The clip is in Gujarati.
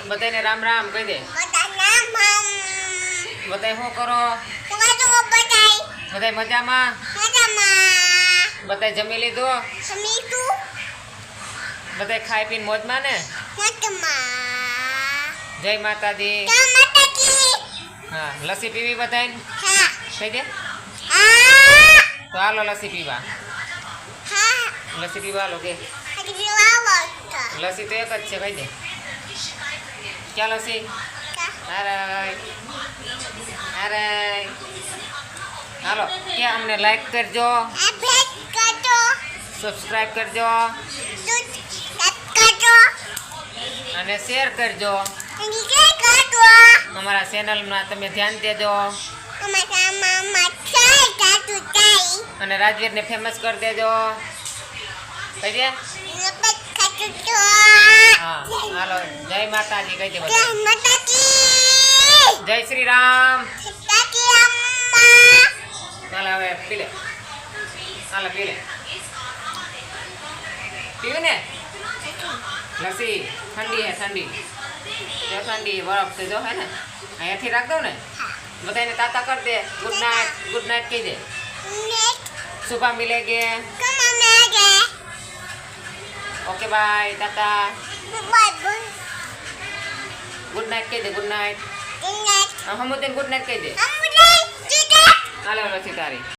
બધાને રામ રામ કહી દે. બધાય શું કરો? બધાય મજામાં? બધાય જમી લીધું? બધાય ખાઈ પીને મોજમાં ને? જય માતાજી. હા, લસ્સી પીવી બધાય કહી દે. તો હાલો લસ્સી પીવા. લસ્સી પીવા હાલો કે લસ્સી તો એક જ છે કહી દે. ક્યાં લસ્સી? અરે અરે હાલો કે અમને લાઈક કરજો, સબસ્ક્રાઈબ કરજો અને શેર કરજો. અમારા ચેનલમાં તમે ધ્યાન દેજો અને રાજવીરને ફેમસ કરી દેજો. કહી દે. હા હાલો જય માતાજી કહી દે બધા. જય શ્રી રામ. હાલ હવે પી લે. હાલ પી લે. પીવું ને લસ્સી? ઠંડી હે ઠંડી. જો ઠંડી બરફ તો જો હે ને અહીંયાથી રાખ દઉં ને. બધાને તાતા કરી દે. ગુડ નાઇટ કહી દે. સુબહ મિલેગે. ઓકે બાય તાતા. ગુડ નાઇટ કહી દે. Good night. હમુદીન ગુડ નાઇટ કહી દે. હાલો લસ્સી તારી.